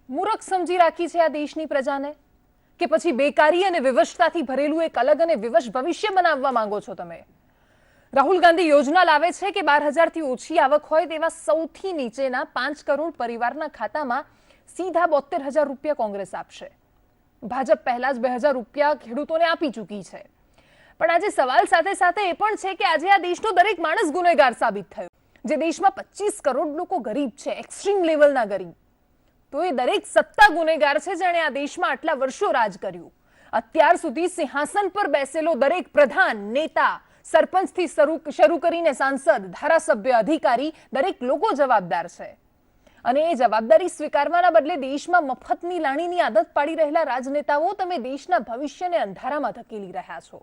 મૂરખ સમજી રાખી છે આ દેશની પ્રજાને કે પછી બેકારી અને વિવશતાથી ભરેલું એક અલગ અને વિવશ ભવિષ્ય બનાવવા માંગો છો તમે? રાહુલ ગાંધી યોજના લાવે છે કે 12,000 થી ઓછી આવક હોય તેવા સૌથી નીચેના 5 કરોડ પરિવારના ખાતામાં સીધા 72,000 રૂપિયા કોંગ્રેસ આપશે. ભાજપ પહેલા જ 2,000 રૂપિયા ખેડૂતોને આપી ચૂકી છે. પણ આજે સવાલ સાથે સાથે એ પણ છે કે આજે આ દેશનો દરેક માણસ ગુનેગાર સાબિત થયો. જે દેશમાં 25 કરોડ લોકો ગરીબ છે, એક્સ્ટ્રીમ લેવલના ગરીબ, તો એ દરેક સત્તા ગુનેગાર છે જેણે આ દેશમાં આટલા વર્ષો રાજ કર્યું. અત્યાર સુધી સિંહાસન પર બેસેલો દરેક પ્રધાન, નેતા, સરપંચથી શરૂ કરીને સાંસદ, ધારાસભ્ય, અધિકારી, દરેક લોકો જવાબદાર છે. અને એ જવાબદારી સ્વીકારવાના બદલે દેશમાં મફતની લાણીની આદત પાડી રહેલા રાજનેતાઓ તમે દેશના ભવિષ્યને અંધારામાં ધકેલી રહ્યા છો.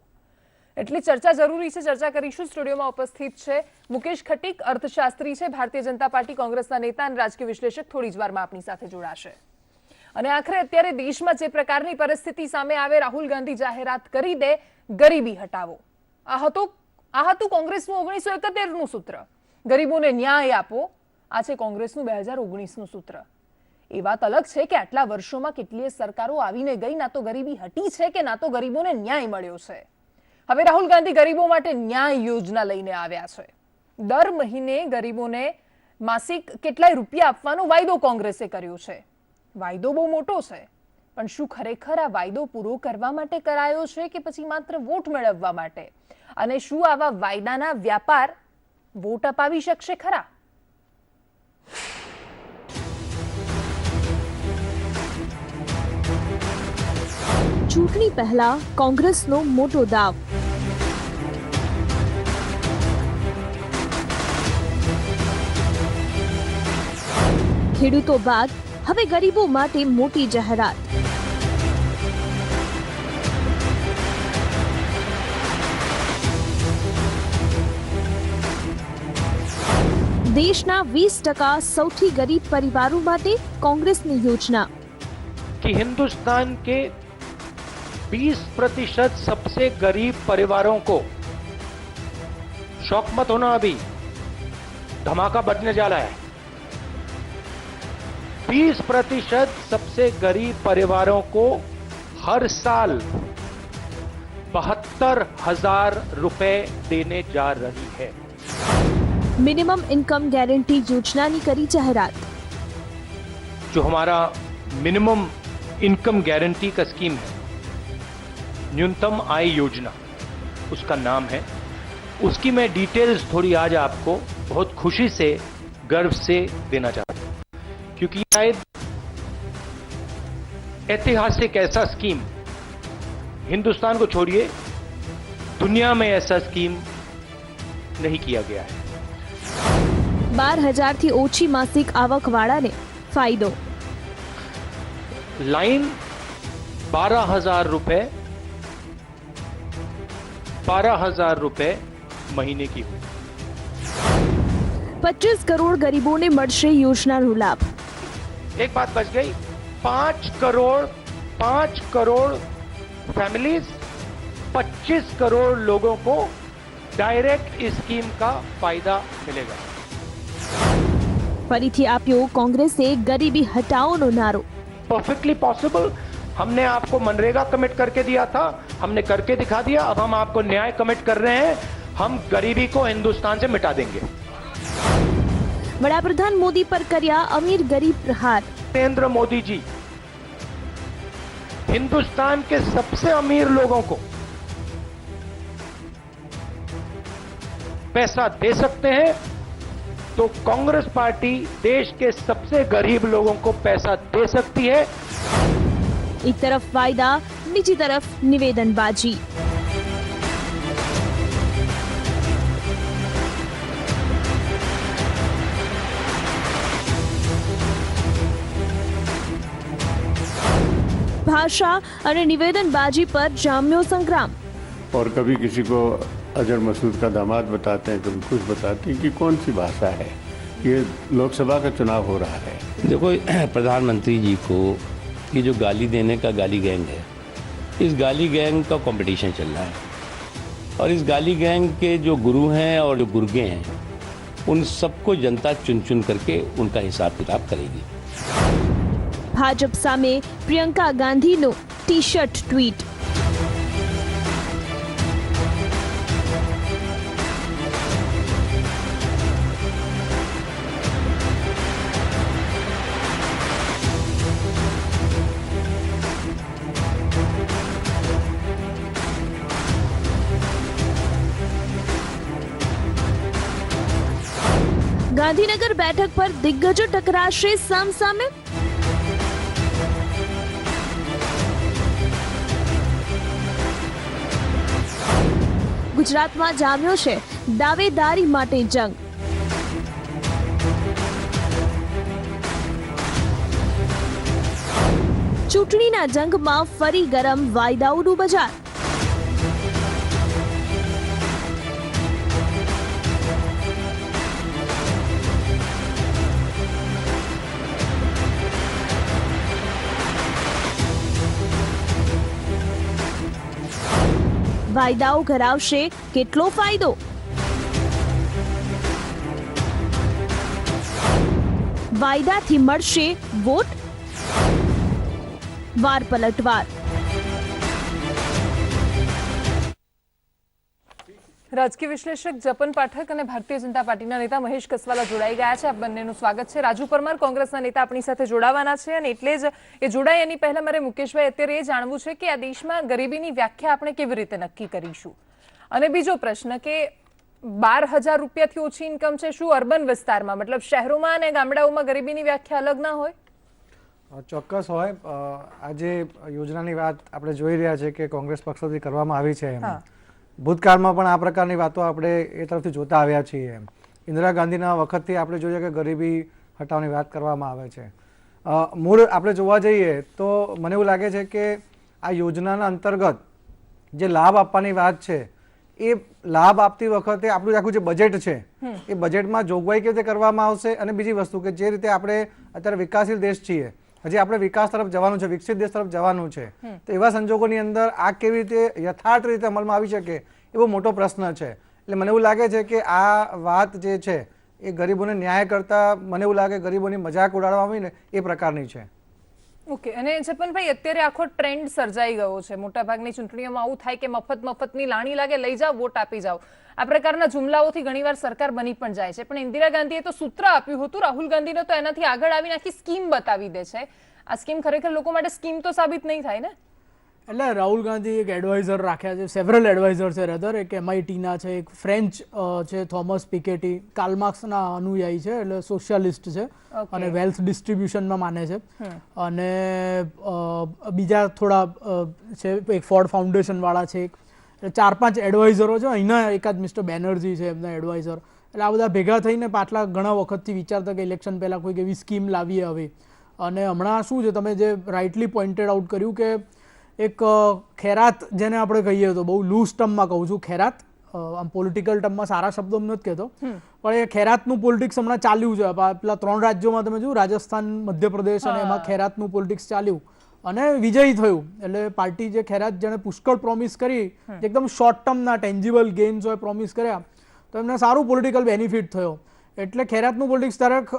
એટલી ચર્ચા જરૂરી છે, ચર્ચા કરીશું. સ્ટુડિયોમાં ઉપસ્થિત છે મુકેશ ખટીક, અર્થશાસ્ત્રી છે, ભારતીય જનતા પાર્ટી કોંગ્રેસના નેતા અને રાજકીય વિશ્લેષક. થોડી જ વારમાં આપણી સાથે જોડાશે. અને આખરે અત્યારે દેશમાં જે પ્રકારની પરિસ્થિતિ સામે આવે, રાહુલ ગાંધી જાહેરાત કરી દે, ગરીબી હટાવો. આ હતું કોંગ્રેસનું 1971નું સૂત્ર, ગરીબોને ન્યાય આપો. આ છે કોંગ્રેસનું 2019નું સૂત્ર. એ વાત અલગ છે કે આટલા વર્ષોમાં કેટલીય સરકારો આવીને ગઈ, ના તો ગરીબી હટી છે કે ના તો ગરીબોને ન્યાય મળ્યો છે. હવે રાહુલ ગાંધી ગરીબો માટે ન્યાય યોજના લઈને આવ્યા છે. દર મહિને ગરીબોને માસિક કેટલાય રૂપિયા આપવાનો વાયદો કોંગ્રેસે કર્યો છે. વાયદો બહુ મોટો છે, પણ શું ખરેખર આ વાયદો પૂરો કરવા માટે કરાયો છે કે પછી માત્ર વોટ મેળવવા માટે? અને શું આવા વાયદાના વ્યાપાર વોટ અપાવી શકશે ખરા? ચૂંટણી પહેલા કોંગ્રેસનો મોટો દાવ. ખેડૂતો બાદ હવે ગરીબો માટે મોટી જાહેરાત. દેશના 20% સૌથી ગરીબ પરિવારો માટે કોંગ્રેસની યોજના. कि हिंदुस्तान के 20% सबसे गरीब परिवारों को, शौक मत होना, अभी धमाका बढ़ने जा रहा है. 20% सबसे गरीब परिवारों को हर साल 72,000 रुपए देने जा रही है. मिनिमम इनकम गारंटी योजनाની કરી જાહેરાત. जो हमारा मिनिमम इनकम गारंटी का स्कीम है, न्यूनतम आय योजना उसका नाम है, उसकी मैं डिटेल्स थोड़ी आज आपको बहुत खुशी से, गर्व से देना चाहता हूं, क्योंकि शायद ऐतिहासिक ऐसा स्कीम हिंदुस्तान को छोड़िए दुनिया में ऐसा स्कीम नहीं किया गया है. 12,000 થી ઓછી માસિક આવક વાળાને ફાયદો. लाइन 12,000 रुपए, 12,000 रुपए महीने की हुई. 25 કરોડ ગરીબોને મળશે યોજનાનો લાભ. एक बात बच गई, 5 करोड़ फैमिलीज, 25 करोड़ लोगों को डायरेक्ट इस स्कीम का फायदा मिलेगा. ફરીથી આપ્યો કોંગ્રેસે ગરીબી હટાઓનો નારો. Perfectly possible. हमने आपको मनरेगा कमिट करके दिया था, हमने करके दिखा दिया. अब हम आपको न्याय कमिट कर रहे हैं. हम गरीबी को हिंदुस्तान से मिटा देंगे. વડાપ્રધાન મોદી પર કર્યા અમીર ગરીબ પ્રહાર. नरेंद्र मोदी जी हिंदुस्तान के सबसे अमीर लोगों को पैसा दे सकते हैं, तो कांग्रेस पार्टी देश के सबसे गरीब लोगों को पैसा दे सकती है. એક તરફ વાયદા, બીજી તરફ નિવેદનબાજી. ભાષા અને નિવેદનબાજી પર જામ્યો સંગ્રામ. और कभी किसी को अजहर मसूद का दामाद बताते हैं, कभी कुछ बताते हैं कि कौन सी भाषा है. ये लोकसभा का चुनाव हो रहा है. देखो, प्रधानमंत्री जी को ये जो गाली देने का गाली गैंग है, इस गाली गैंग का कंपटीशन चल रहा है. और इस गाली गैंग के जो गुरु हैं और जो गुर्गे हैं, उन सबको जनता चुन चुन करके उनका हिसाब किताब करेगी. ભાજપ સામે પ્રિયંકા ગાંધીનો ટી શર્ટ ટ્વીટ. ગાંધીનગર બેઠક પર દિગ્ગજો ટકરાશે સામસામે. ગુજરાતમાં જામ્યો છે દાવેદારી માટે જંગ. ચૂંટણીના જંગમાં ફરી ગરમ વાયદાઓનું બજાર. વાયદાઓ કરાવશે કેટલો ફાયદો? વાયદાથી મળશે વોટ? વાર પલટવાર. રાજકીય વિશ્લેષક જપન પાઠક અને ભારતીય જનતા પાર્ટીના નેતા મહેશ કસવાલા જોડાઈ ગયા છે. આપ બંનેનું સ્વાગત છે. રાજુ પરમાર કોંગ્રેસના નેતા આપણી સાથે જોડાવાના છે અને એટલે જ એ જોડાય એની પહેલા મારે મુકેશભાઈ અત્યારે એ જાણવું છે કે આ દેશમાં ગરીબીની વ્યાખ્યા આપણે કેવી રીતે નક્કી કરીશું, અને બીજો પ્રશ્ન કે 12,000 રૂપિયાથી ઓછી ઇન્કમ છે, શું અર્બન વિસ્તારમાં મતલબ શહેરોમાં અને ગામડાઓમાં ગરીબીની વ્યાખ્યા અલગ ના હોય? ચોક્કસ હોય. આજે યોજનાની વાત આપણે જોઈ રહ્યા છે કે કોંગ્રેસ પક્ષોથી કરવામાં આવી છે. ભૂતકાળમાં પણ આ પ્રકારની વાતો આપણે એ તરફથી જોતા આવ્યા છીએ. ઇન્દિરા ગાંધીના વખતથી આપણે જોઈએ કે ગરીબી હટાવવાની વાત કરવામાં આવે છે. મૂળ આપણે જોવા જઈએ તો મને એવું લાગે છે કે આ યોજનાના અંતર્ગત જે લાભ આપવાની વાત છે એ લાભ આપતી વખતે આપણું આખું જે બજેટ છે એ બજેટમાં જોગવાઈ કેવી રીતે કરવામાં આવશે, અને બીજી વસ્તુ કે જે રીતે આપણે અત્યારે વિકાસશીલ દેશ છીએ, હજી આપણે વિકાસ તરફ જવાનું છે, વિકસિત દેશ તરફ જવાનું છે, તો એવા સંજોગોની અંદર આ કેવી રીતે યથાર્થ રીતે અમલમાં આવી શકે એવો મોટો પ્રશ્ન છે. એટલે મને એવું લાગે છે કે આ વાત જે છે એ ગરીબોને ન્યાય કરતા મને એવું લાગે ગરીબોની મજાક ઉડાડવામાં આવી ને એ પ્રકારની છે. ઓકે. અને જપનભાઈ અત્યારે આખો ટ્રેન્ડ સર્જાઈ ગયો છે, મોટાભાગની ચૂંટણીઓમાં આવું થાય કે મફતની લાણી લાગે, લઈ જાઓ, વોટ આપી જાઓ. આ પ્રકારના જુમલાઓથી ઘણીવાર સરકાર બની પણ જાય છે. પણ ઇન્દિરા ગાંધીએ તો સૂત્ર આપ્યું હતું, રાહુલ ગાંધીને તો એનાથી આગળ આવીને આખી સ્કીમ બતાવી દે છે. આ સ્કીમ ખરેખર લોકો માટે સ્કીમ તો સાબિત નહીં થાય ને? એટલે રાહુલ ગાંધી એક એડવાઇઝર રાખ્યા છે, સેવરલ એડવાઇઝર છે રેધર. એક MITના છે, એક ફ્રેન્ચ છે થોમસ પિકેટી, કાર્લ માર્ક્સના અનુયાયી છે, એટલે સોશિયાલિસ્ટ છે અને વેલ્થ ડિસ્ટ્રીબ્યુશનમાં માને છે. અને બીજા થોડા છે, એક ફોર્ડ ફાઉન્ડેશન વાળા છે, 4-5 એડવાઇઝરો છે. અહીંના એકાદ મિસ્ટર બેનર્જી છે એમના એડવાઇઝર. એટલે આ બધા ભેગા થઈને પાછલા ઘણા વખતથી વિચારતા કે ઇલેક્શન પહેલાં કોઈક એવી સ્કીમ લાવીએ હવે. અને હમણાં શું છે, તમે જે રાઇટલી પોઇન્ટેડ આઉટ કર્યું કે એક ખેરાત, જેને આપણે કહીએ તો બહુ લૂઝ ટર્મમાં કહું છું ખેરાત, આમ પોલિટિકલ ટર્મમાં સારા શબ્દો નથી કહેતો, પણ એ ખેરાતનું પોલિટિક્સ હમણાં ચાલ્યું છે. પેલા 3 રાજ્યોમાં તમે જોયું, રાજસ્થાન, મધ્યપ્રદેશ, અને એમાં ખેરાતનું પોલિટિક્સ ચાલ્યું અને વિજયી થયું. એટલે પાર્ટી જે ખેરાત જેને પુષ્કળ પ્રોમિસ કરી, એકદમ શોર્ટ ટર્મના ટેન્જિબલ ગેઇન્સ હોય પ્રોમિસ કર્યા, તો એમને સારું પોલિટિકલ બેનિફિટ થયો. એટલે ખેરાતનું પોલિટિક્સ તરફ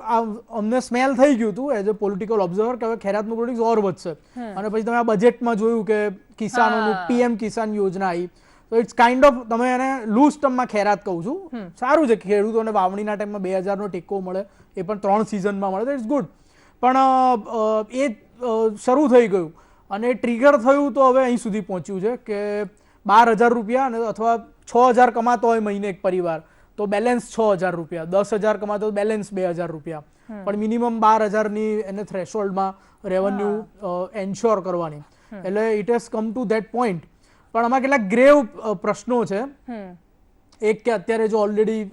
અમને સ્મેલ થઈ ગયું હતું એઝ અ પોલિટિકલ ઓબ્ઝર્વર કે હવે ખેરાતનું પોલિટિક્સ ઓર વધશે. અને પછી તમે આ બજેટમાં જોયું કે કિસાનોનું PM કિસાન યોજના આવી, તો ઇટ્સ કાઇન્ડ ઓફ, તમે એને લૂઝ ટર્મમાં ખેરાત કહું છું. સારું છે, ખેડૂતોને વાવણીના ટાઈમમાં 2,000નો ટેકો મળે, એ પણ 3 સિઝનમાં મળે, તો ઇટ્સ ગુડ. પણ એ શરૂ થઈ ગયું અને ટ્રિગર થયું તો હવે અહીં સુધી પહોંચ્યું છે કે 12,000 રૂપિયા અને અથવા 6,000 કમાતો હોય મહિને એક પરિવાર તો બેલેન્સ 6,000 રૂપિયા, 10,000 કમાતો બેલેન્સ 2,000 રૂપિયા, પણ મિનિમમ 12,000ની એને થ્રેશોલ્ડમાં રેવન્યુ એન્શ્યોર કરવાની. એટલે it has come to that point. પણ આમાં કેટલાક ગ્રેવ પ્રશ્નો છે. એક કે અત્યારે જો ઓલરેડી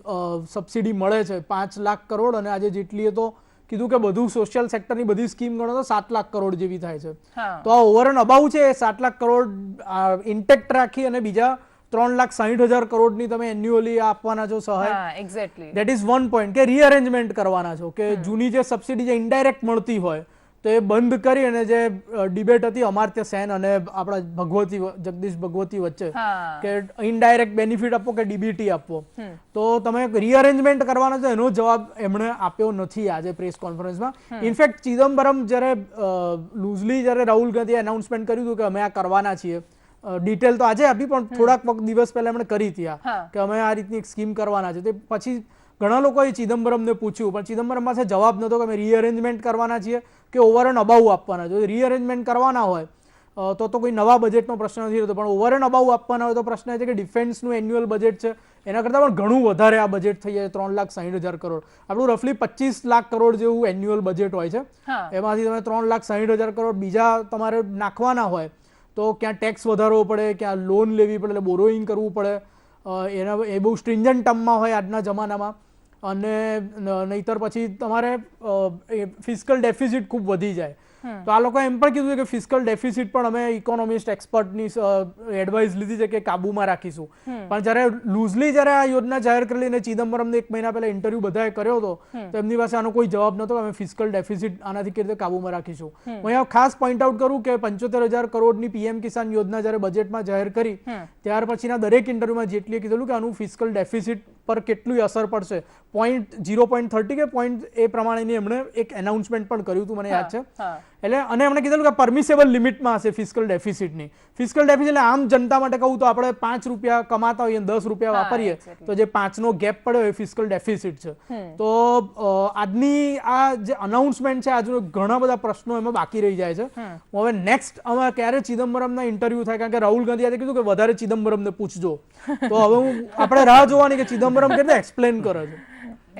સબસિડી મળે છે 5 લાખ કરોડ, અને આજે જેટલી તો કીધું કે બધું સોશિયલ સેક્ટરની બધી સ્કીમ ગણો તો 7 લાખ કરોડ જેવી થાય છે. તો આ ઓવર એન્ડ અબાઉ છે, 7 લાખ કરોડ ઇન્ટેક્ટ રાખી અને બીજા 3,60,000 કરોડની તમે એન્યુઅલી આપવાના છો સહાય. Exactly, that is one point કે રીઅરેન્જમેન્ટ કરવાના છો, કે જૂની જે સબસિડી જે ઇનડાયરેક્ટ મળતી હોય તો એ બંધ કરી અને જે ડિબેટ હતી અમર્ત્ય સેન અને આપણા જગદીશ ભગવતી વચ્ચે કે ઇનડાયરેક્ટ બેનિફિટ આપો કે ડીબીટી આપો, તો તમે રીઅરેન્જમેન્ટ કરવાના છો એનો જવાબ એમણે આપ્યો નથી આજે પ્રેસ કોન્ફરન્સમાં. ઇનફેક્ટ ચિદમ્બરમ જ્યારે લૂઝલી જ્યારે રાહુલ ગાંધીએ એનાઉન્સમેન્ટ કર્યું હતું કે અમે આ કરવાના છીએ, ડિટેલ તો આજે આપી પણ થોડાક દિવસ પહેલા એમણે કરી હતી કે અમે આ રીતની એક સ્કીમ કરવાના છે, તે પછી ઘણા લોકોએ ચિદમ્બરમને પૂછ્યું પણ ચિદમ્બરમ પાસે જવાબ નહોતો કે અમે રીઅરેન્જમેન્ટ કરવાના છીએ કે ઓવર એન્ડ અબાઉ આપવાના છે. રીઅરેન્જમેન્ટ કરવાના હોય તો કોઈ નવા બજેટનો પ્રશ્ન નથી રહેતો, પણ ઓવર એન્ડ અબાઉ આપવાના હોય તો પ્રશ્ન એ છે કે ડિફેન્સનું એન્યુઅલ બજેટ છે એના કરતાં પણ ઘણું વધારે આ બજેટ થઈ જાય, 3,60,000 કરોડ. આપણું રફલી 25 લાખ કરોડ જેવું એન્યુઅલ બજેટ હોય છે, એમાંથી તમે 3,60,000 કરોડ બીજા તમારે નાખવાના હોય તો ક્યાં ટેક્સ વધારવો પડે, ક્યાં લોન લેવી પડે, એટલે બોરોઈંગ કરવું પડે, એ બહુ સ્ટ્રિંજન્ટ ટર્મમાં હોય આજના જમાનામાં, અને નહીતર પછી તમારે ફિસ્કલ ડેફિસિટ ખૂબ વધી જાય. તો આ લોકોએ એમ પણ કીધું છે કે ફિસ્કલ ડેફિસિટ પણ અમે ઇકોનોમિસ્ટ એક્સપર્ટની એડવાઇસ લીધી છે કે કાબુમાં રાખીશું. પણ જ્યારે લૂઝલી જ્યારે આ યોજના જાહેર કરેલી અને ચિદમ્બરમને 1 મહિના પહેલા ઇન્ટરવ્યુ બધાએ કર્યો હતો તો એમની પાસે આનો કોઈ જવાબ નહોતો કે અમે ફિસ્કલ ડેફિસિટ આનાથી કેવી રીતે કાબુમાં રાખીશું. હું અહીંયા ખાસ પોઈન્ટ આઉટ કરું કે 75,000 કરોડની પીએમ કિસાન યોજના જ્યારે બજેટમાં જાહેર કરી ત્યાર પછીના દરેક ઇન્ટરવ્યુમાં જેટલીએ કીધેલું કે આનું ફિસ્કલ ડેફિસિટ પર કેટલું અસર પડશે, 0.30 કે પોઈન્ટ એ પ્રમાણેની એમણે એક એનાઉન્સમેન્ટ પણ કર્યું હતું, મને યાદ છે. એટલે અને એમણે કીધેલું કે પરમિસેબલ લિમિટમાં હશે ફિસ્કલ ડેફિસિટની. ફિસ્કલ ડેફિસિટ એટલે આમ જનતા માટે કહું તો આપણે 5 રૂપિયા કમાતા હોઈએ 10 રૂપિયા વાપરીએ તો જે 5નો ગેપ પડ્યો એ ફિસ્કલ ડેફિસિટ છે. તો આજની આ જે અનાઉન્સમેન્ટ છે આજનો ઘણા બધા પ્રશ્નો એમાં બાકી રહી જાય છે. હવે નેક્સ્ટ અમે ક્યારે ચિદમ્બરમના ઇન્ટરવ્યુ થાય, કારણ કે રાહુલ ગાંધીએ કીધું કે વધારે ચિદમ્બરમને પૂછજો, તો હવે આપણે રાહ જોવાની કે ચિદમ્બરમ કેટલે એક્સપ્લેન કરે છે.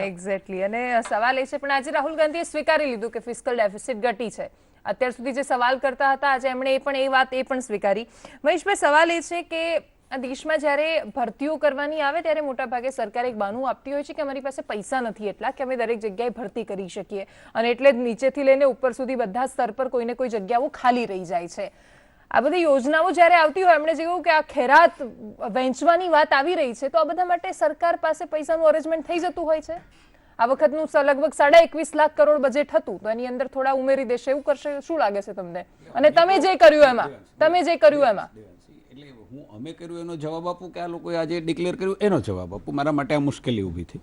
એક્ઝેક્ટલી. અને સવાલ એ છે પણ આજે રાહુલ ગાંધીએ સ્વીકારી લીધું કે ફિસ્કલ ડેફિસિટ ઘટી છે. અત્યાર સુધી જે સવાલ કરતા હતા આજે એમણે એ વાત સ્વીકારી. મહેશભાઈ, સવાલ એ છે કે આ દેશમાં જ્યારે ભરતીઓ કરવાની આવે ત્યારે મોટાભાગે સરકાર એક બહાનું આપતી હોય છે કે અમારી પાસે પૈસા નથી એટલા કે અમે દરેક જગ્યાએ ભરતી કરી શકીએ, અને એટલે નીચેથી લઈને ઉપર સુધી બધા સ્તર પર કોઈને કોઈ જગ્યાઓ ખાલી રહી જાય છે. આ બધી યોજનાઓ જ્યારે આવતી હોય એમણે જેવું કે આ ખેરાત વહેંચવાની વાત આવી રહી છે, તો આ બધા માટે સરકાર પાસે પૈસાનું અરેન્જમેન્ટ થઈ જતું હોય છે. આ વખતનું લગભગ 21.5 લાખ કરોડ બજેટ હતું તો એની અંદર થોડા ઉમેરી દેશે એવું કરશે, શું લાગે છે તમને? અને તમે જે કર્યું એમાં એટલે હું અમે કર્યું એનો જવાબ આપું કે આ લોકોએ આજે ડિક્લેર કર્યું એનો જવાબ આપું? મારા માટે આ મુશ્કેલી ઊભી થઈ.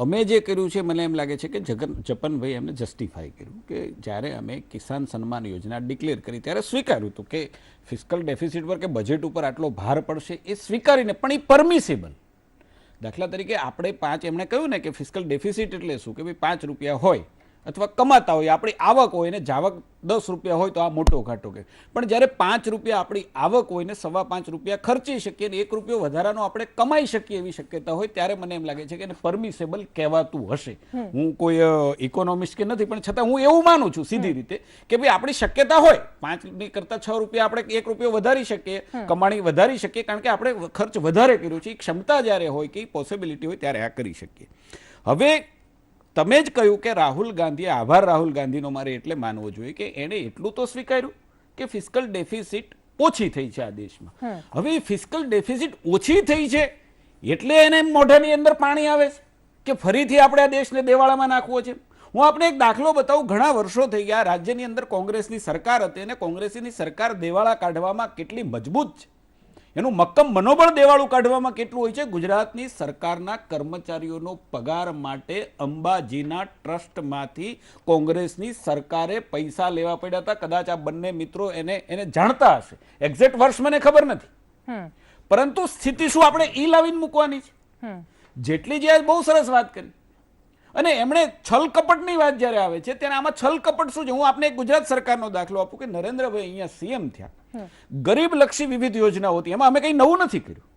અમે જે કર્યું છે મને એમ લાગે છે કે જપનભાઈ એમને જસ્ટિફાઈ કર્યું કે જ્યારે અમે કિસાન સન્માન યોજના ડિક્લેર કરી ત્યારે સ્વીકાર્યું હતું કે ફિસ્કલ ડેફિસિટ પર કે બજેટ ઉપર આટલો ભાર પડશે એ સ્વીકારીને, પણ એ પરમિસિબલ. દાખલા તરીકે આપણે એમણે કહ્યું ને કે ફિસ્કલ ડેફિસિટ એટલે શું કે ભાઈ 5 રૂપિયા હોય અથવા કમાતા હોય, આપણી આવક હોય ને જાવક 10 રૂપિયા હોય તો આ મોટો ઘાટો કે, પણ જ્યારે 5 રૂપિયા આપણી આવક હોય ને 5.25 રૂપિયા ખર્ચી શકીએ ને 1 રૂપિયો વધારાનો આપણે કમાઈ શકીએ એવી શક્યતા હોય ત્યારે મને એમ લાગે છે કે એને પરમિસેબલ કહેવાતું હશે. હું કોઈ ઇકોનોમિસ્ટ કે નથી, પણ છતાં હું એવું માનું છું સીધી રીતે કે ભાઈ આપણી શક્યતા હોય 5 કરતાં 6 રૂપિયા આપણે 1 રૂપિયો વધારી શકીએ, કમાણી વધારી શકીએ, કારણ કે આપણે ખર્ચ વધારે કર્યો છે. ક્ષમતા જ્યારે હોય કે પોસિબિલિટી હોય ત્યારે આ કરી શકીએ. હવે તમે જ કહ્યું કે રાહુલ ગાંધીએ, આભાર રાહુલ ગાંધીનો મારે એટલે માનવો જોઈએ કે એણે એટલું તો સ્વીકાર્યું કે ફિસ્કલ ડેફિસિટ ઓછી થઈ છે આ દેશમાં. હવે ફિસ્કલ ડેફિસિટ ઓછી થઈ છે એટલે એને મોઢાની અંદર પાણી આવે છે કે ફરીથી આપણે આ દેશને દેવાળામાં નાખવો છે. હું આપને એક દાખલો બતાવું. ઘણા વર્ષો થઈ ગયા રાજ્યની અંદર કોંગ્રેસની સરકાર હતી અને કોંગ્રેસની સરકાર દેવાળા કાઢવામાં કેટલી મજબૂત છે, એનું મક્કમ મનોબળ દેવાળું કાઢવામાં કેટલું હોય છે. ગુજરાતની સરકારના કર્મચારીઓનો પગાર માટે અંબાજીના ટ્રસ્ટમાંથી કોંગ્રેસની સરકારે પૈસા લેવા પડ્યા હતા. કદાચ આ બંને મિત્રો એને જાણતા હશે, એક્ઝેક્ટ વર્ષ મને ખબર નથી, પરંતુ સ્થિતિ શું આપણે ઈ લાવીને મૂકવાની છે. જેટલી જે બહુ સરસ વાત કરી અને એમણે છલ કપટની વાત જ્યારે આવે છે ત્યારે આમાં છલ કપટ શું છે? હું આપને એક ગુજરાત સરકારનો દાખલો આપું કે નરેન્દ્રભાઈ અહીંયા સીએમ થયા, ગરીબલક્ષી વિવિધ યોજનાઓ હતી, એમાં અમે કંઈ નવું નથી કર્યું.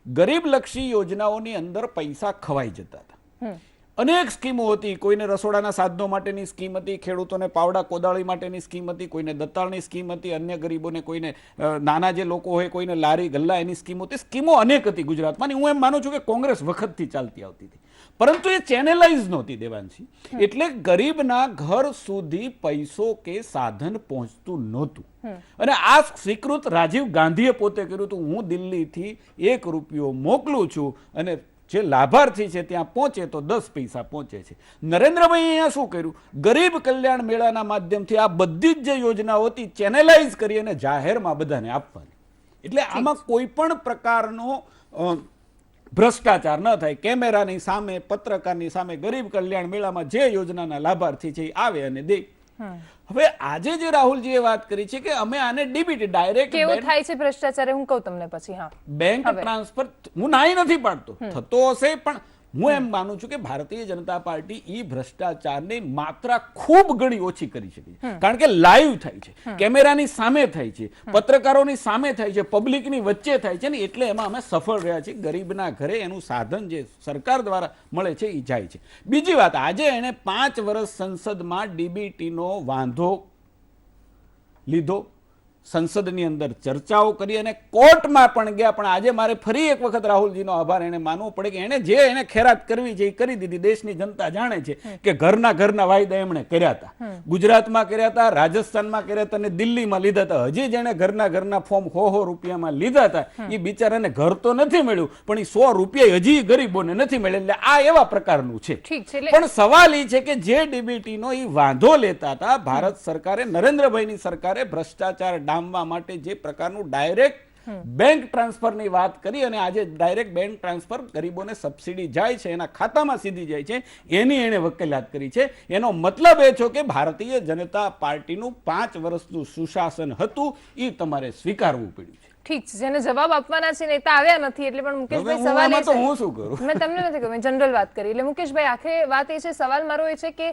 ગરીબલક્ષી યોજનાઓની અંદર પૈસા ખવાઈ જતા હતા. અનેક સ્કીમો હતી. કોઈને રસોડાના સાધનો માટેની સ્કીમ હતી, ખેડૂતોને પાવડા કોદાળી માટેની સ્કીમ હતી, કોઈને દત્તાળની સ્કીમ હતી, અન્ય ગરીબોને, કોઈને નાના જે લોકો હોય કોઈને લારી ગલ્લા એની સ્કીમ હતી. સ્કીમો અનેક હતી ગુજરાતમાં. હું એમ માનું છું કે કોંગ્રેસ વખતથી ચાલતી આવતી હતી, પરંતુ એ ચેનલાઇઝ નહોતી દેવાંશી. એટલે ગરીબના ઘર સુધી પૈસો કે સાધન પહોંચતું નહોતું. અને આ સ્વીકૃત રાજીવ ગાંધીએ પોતે કર્યું હતું. હું દિલ્હીથી 1 રૂપિયો મોકલું છું અને જે લાભાર્થી છે ત્યાં પહોંચે તો 10 પૈસા પહોંચે છે. નરેન્દ્રભાઈ અહીંયા શું કર્યું? ગરીબ કલ્યાણ મેળાના માધ્યમથી આ બધી જ જે યોજનાઓ હતી ચેનલાઇઝ કરી અને જાહેરમાં બધાને આપવાની. એટલે આમાં કોઈ પણ પ્રકારનો ભ્રષ્ટાચાર ન થાય. કેમેરાની સામે, પત્રકારની સામે ગરીબ કલ્યાણ મેળામાં જે યોજનાના લાભાર્થી છે એ આવે અને દે. હવે આજે જે રાહુલજીએ વાત કરી છે કે અમે આને ડીબીટી ડાયરેક્ટ કેવું થાય છે ભ્રષ્ટાચાર હું કહું તમને પછી. હા, બેંક ટ્રાન્સફર હું નાઈ નથી પાડતો, થતો હશે, પણ હું એમ માનું છું કે ભારતીય જનતા પાર્ટી ઈ ભ્રષ્ટાચારની માત્રા ખૂબ ઘણી ઓછી કરી શકે છે. કારણ કે લાઈવ થાય છે, કેમેરાની સામે થાય છે, પત્રકારોની સામે થાય છે, પબ્લિકની વચ્ચે થાય છે ને એટલે એમાં અમે સફળ રહ્યા છીએ. ગરીબના ઘરે એનું સાધન જે સરકાર દ્વારા મળે છે એ જાય છે. બીજી વાત, આજે એને 5 વર્ષ સંસદમાં ડીબીટીનો વાંધો લીધો, સંસદની અંદર ચર્ચાઓ કરી અને કોર્ટમાં પણ ગયા. પણ આજે મારે ફરી એક વખત રાહુલજીનો આભાર એને માનવો પડે કે એને જે એને ખેરાત કરવી છે એ કરી દીધી. દેશની જનતા જાણે છે કે ઘરના વાયદા એમણે કર્યા હતા, ગુજરાતમાં કર્યા હતા, રાજસ્થાનમાં કર્યા હતા અને દિલ્હીમાં લીધા હતા. હજી જેને ઘરના ફોર્મ 100 રૂપિયામાં લીધા હતા એ બિચારાને ઘર તો નથી મળ્યું, પણ એ 100 રૂપિયા હજી ગરીબોને નથી મળ્યા. એટલે આ એવા પ્રકારનું છે. પણ સવાલ એ છે કે જે ડીબીટીનો એ વાંધો લેતા હતા, ભારત સરકારે, નરેન્દ્રભાઈની સરકારે ભ્રષ્ટાચાર ડામવા માટે જે પ્રકારનું ડાયરેક્ટ બેંક ટ્રાન્સફરની વાત કરી અને આજે ડાયરેક્ટ બેંક ટ્રાન્સફર ગરીબોને સબસિડી જાય છે, એના ખાતામાં સીધી જાય છે, એની એને વકીલાત કરી છે. એનો મતલબ એ છે કે ભારતીય જનતા પાર્ટીનું 5 વર્ષનું સુશાસન હતું એ તમારે સ્વીકારવું પડ્યું છે. ઠીક છે, જેને જવાબ આપવાના છે નેતા આવ્યા નથી એટલે પણ મુકેશભાઈ સવાલ એ છે, હું શું કરું? મેં તમને નથી કહ્યું, જનરલ વાત કરી. એટલે મુકેશભાઈ આખરે વાત એ છે, સવાલ મારો એ છે કે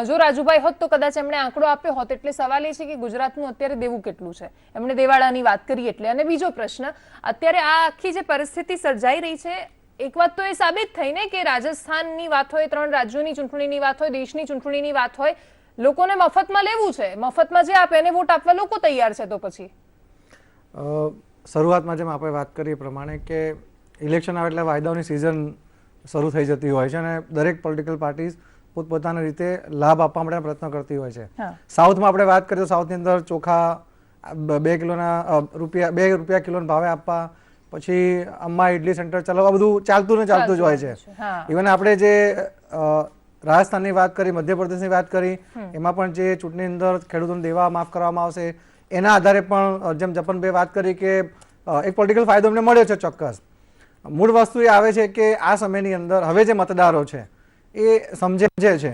જો રાજુભાઈ હોત તો કદાચ એમણે આંકડો આપ્યો હોત. એટલે સવાલ એ છે કે ગુજરાતનું અત્યારે દેવું કેટલું છે, એમણે દેવાળાની વાત કરી એટલે. અને બીજો પ્રશ્ન, અત્યારે આ આખી જે પરિસ્થિતિ સર્જાઈ રહી છે, એક વાત તો એ સાબિત થઈ ને કે રાજસ્થાનની વાત હોય, 3 રાજ્યોની ચૂંટણીની વાત હોય, દેશની ચૂંટણીની વાત હોય, લોકોને મફતમાં લેવું છે, મફતમાં જે આપે એને વોટ આપવા લોકો તૈયાર છે. તો પછી શરૂઆતમાં જેમ આપણે વાત કરી એ પ્રમાણે કે ઇલેક્શન આવે એટલે વાયદાઓની સિઝન શરૂ થઈ જતી હોય છે અને દરેક પોલિટિકલ પાર્ટીઝ પોતપોતાની રીતે લાભ આપવા માટે પ્રયત્ન કરતી હોય છે. સાઉથમાં આપણે વાત કરીએ તો સાઉથની અંદર ચોખા 2 રૂપિયા કિલોના ભાવે આપવા, પછી અમ્મા ઇડલી સેન્ટર ચલાવવા, બધું ચાલતું જ હોય છે. ઇવન આપણે જે રાજસ્થાનની વાત કરી, મધ્યપ્રદેશની વાત કરી, એમાં પણ જે ચૂંટણી અંદર ખેડૂતોને દેવા માફ કરવામાં આવશે એના આધારે પણ જેમ જપનભાઈ વાત કરી કે એક પોલિટિકલ ફાયદો અમને મળ્યો છે. ચોક્કસ મૂળ વસ્તુ એ આવે છે કે આ સમયની અંદર હવે જે મતદારો છે એ સમજે છે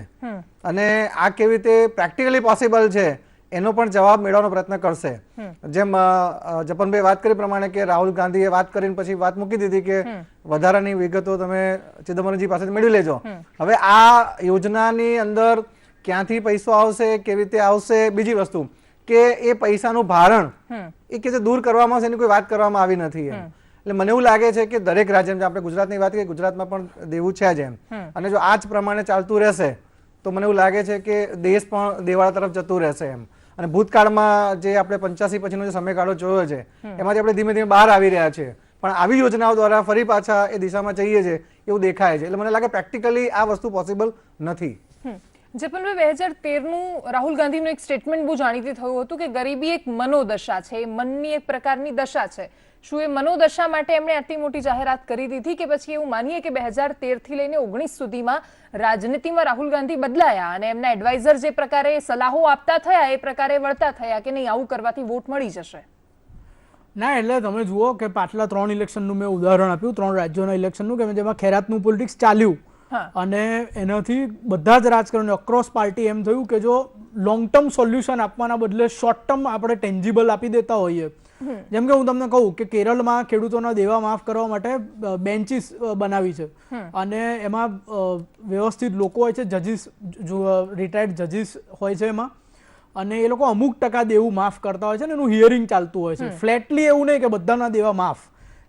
અને આ કેવી રીતે પ્રેક્ટિકલી પોસિબલ છે એનો પણ જવાબ મેળવવાનો પ્રયત્ન કરશે. જેમ જપનભાઈ વાત કરી પ્રમાણે કે રાહુલ ગાંધીએ વાત કરીને પછી વાત મૂકી દીધી કે વધારાની વિગતો તમે ચિદમ્બરમજી પાસેથી મેળવી લેજો. હવે આ યોજનાની અંદર ક્યાંથી પૈસો આવશે, કેવી રીતે આવશે, બીજી વસ્તુ કે એ પૈસાનું ભારણ એ કે જે દૂર કરવામાં આવશે એની કોઈ વાત કરવામાં આવી નથી. એટલે મને એવું લાગે છે કે દરેક રાજ્યમાં, આપણે ગુજરાતની વાત કરીએ, ગુજરાતમાં પણ દેવું છે જ એમ, અને જો આ જ પ્રમાણે ચાલતું રહેશે તો મને એવું લાગે છે કે દેશ પણ દેવાળા તરફ જતું રહેશે એમ. અને ભૂતકાળમાં જે આપણે 85 પછીનો જે સમયગાળો જોયો છે એમાંથી આપણે ધીમે ધીમે બહાર આવી રહ્યા છે, પણ આવી યોજનાઓ દ્વારા ફરી પાછા એ દિશામાં જઈએ છીએ એવું દેખાય છે. એટલે મને લાગે પ્રેક્ટિકલી આ વસ્તુ પોસિબલ નથી. જપનભાઈ, 2013નું રાહુલ ગાંધીનું એક સ્ટેટમેન્ટ બહુ જાણીતી થયું હતું કે ગરીબી એક મનોદશા છે, મનની એક પ્રકારની દશા છે. શું એ મનોદશા માટે એમણે આટલી મોટી જાહેરાત કરી દીધી કે પછી એવું માનીએ કે 2013 થી લઈને 19 સુધીમાં રાજનીતિમાં રાહુલ ગાંધી બદલાયા અને એમના એડવાઇઝર જે પ્રકારે સલાહો આપતા થયા એ પ્રકારે વળતા થયા કે નહીં આવું કરવાથી વોટ મળી જશે? ના, એટલે તમે જુઓ કે પાછલા 3 ઇલેક્શનનું મેં ઉદાહરણ આપ્યું, 3 રાજ્યોના ઇલેક્શનનું, કે જેમાં ખેરાતનું પોલિટિક્સ ચાલ્યું અને એનાથી બધા જ રાજકારણીઓ અક્રોસ પાર્ટી એમ થયું કે જો લોંગ ટર્મ સોલ્યુશન આપવાના બદલે શોર્ટ ટર્મ આપણે ટેન્જિબલ આપી દેતા હોઈએ. જેમ કે હું તમને કહું કે કેરળમાં ખેડૂતોના દેવા માફ કરવા માટે બેન્ચીસ બનાવી છે અને એમાં વ્યવસ્થિત લોકો હોય છે, જજીસ, રિટાયર્ડ જજીસ હોય છે એમાં, અને એ લોકો અમુક ટકા દેવું માફ કરતા હોય છે ને એનું હિયરિંગ ચાલતું હોય છે. ફ્લેટલી એવું નહીં કે બધાના દેવા માફ.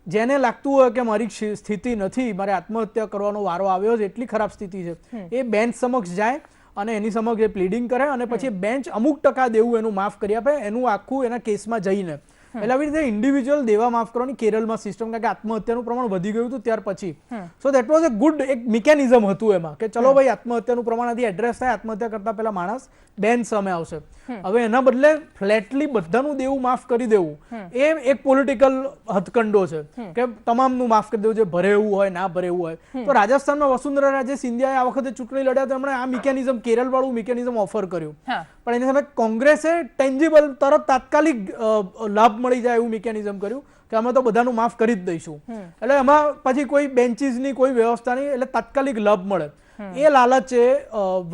જેને લાગતું હોય કે મારી સ્થિતિ નથી, મારે આત્મહત્યા કરવાનો વારો આવ્યો છે, એટલી ખરાબ સ્થિતિ છે, એ બેન્ચ સમક્ષ જાય અને એની સમક્ષ એ પ્લીડિંગ કરે અને પછી બેન્ચ અમુક ટકા દેવું એનું માફ કરી આપે, એનું આખું એના કેસમાં જઈને એટલે આવી રીતે ઇન્ડિવિજ્યુઅલ દેવા માફ કરવાની કેરળમાં સિસ્ટમ, કારણ કે આત્મહત્યાનું પ્રમાણ વધી ગયું હતું ત્યાર પછી. So that was a good એક મિકેનિઝમ હતું એમાં કે ચલો ભાઈ આત્મહત્યાનું પ્રમાણ આથી એડ્રેસ થાય, આત્મહત્યા કરતા પહેલા માણસ બેન સામે આવશે. હવે એના બદલે ફ્લેટલી બધાનું દેવું માફ કરી દેવું એ એક પોલિટિકલ હથકંડો છે કે તમામનું માફ કરી દેવું, જે ભરે એવું હોય ના ભરે એવું હોય. તો રાજસ્થાનમાં વસુંધરા રાજે સિંધિયાએ આ વખતે ચૂંટણી લડ્યા તો એમણે આ મિકેનિઝમ, કેરળ વાળું મિકેનિઝમ ઓફર કર્યું, પણ એની સામે કોંગ્રેસે ટેન્જિબલ તરત તાત્કાલિક લાભ મળી જાય એવું મિકેનિઝમ કર્યું કે અમે તો બધાનું માફ કરી જ દઈશું. એટલે એમાં પછી કોઈ બેન્ચીસની કોઈ વ્યવસ્થા નહીં, એટલે તાત્કાલિક લાભ મળે એ લાલચે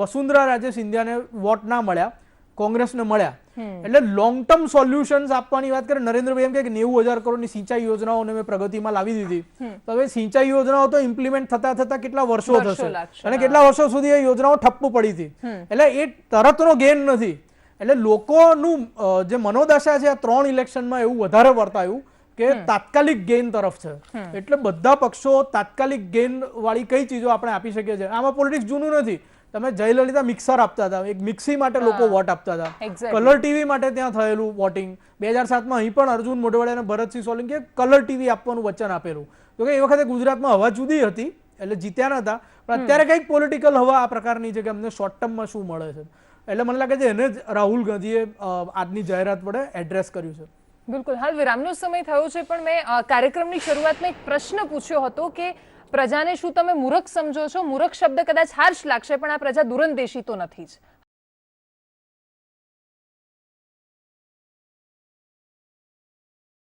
વસુંધરા રાજે સિંધિયાને વોટ ના મળ્યા, કોંગ્રેસને મળ્યા. એટલે લોંગ ટર્મ સોલ્યુશન્સ આપવાની વાત કરે નરેન્દ્રભાઈ એમ કે 90,000 કરોડની સિંચાઈ યોજનાઓને મેં પ્રગતિમાં લાવી દીધી. તો હવે સિંચાઈ યોજનાઓ તો ઇમ્પ્લિમેન્ટ થતા થતા કેટલા વર્ષો થશે અને કેટલા વર્ષો સુધી એ યોજનાઓ ઠપ્પ પડી હતી. એટલે એ તરતનો ગેઇન નથી. એટલે લોકોનું જે મનોદશા છે આ 3 ઇલેક્શનમાં એવું વધારે વર્તાયું કે તાત્કાલિક ગેઇન તરફ છે. એટલે બધા પક્ષો તાત્કાલિક ગેઇન વાળી કઈ ચીજો આપણે આપી શકીએ છીએ. આમાં પોલિટિક્સ જૂનું નથી. તમે જયલલિતા મિક્સર આપતા હતા, એક મિક્સી માટે લોકો વોટ આપતા હતા, કલર ટીવી માટે ત્યાં થયેલું વોટિંગ. 2007માં અહીં પણ અર્જુન મોઢવાડિયા અને ભરતસિંહ સોલંકીએ કલર ટીવી આપવાનું વચન આપેલું. તો કે એ વખતે ગુજરાતમાં હવા જુદી હતી એટલે જીત્યા નતા, પણ અત્યારે કઈક પોલિટિકલ હવા આ પ્રકારની છે કે અમને શોર્ટ ટર્મમાં શું મળે છે. એટલે મને લાગે છે એને જ રાહુલ ગાંધીએ આજની જાહેરાત વડે એડ્રેસ કર્યું છે. બિલકુલ. હાલ વિરામનો સમય થયો છે, પણ મેં કાર્યક્રમની શરૂઆતમાં એક પ્રશ્ન પૂછ્યો હતો કે પ્રજાને શું તમે મૂર્ખ સમજો છો? મૂર્ખ શબ્દ કદાચ હાર્શ લાગશે, પણ આ પ્રજા દૂરંદેશી તો નથી જ.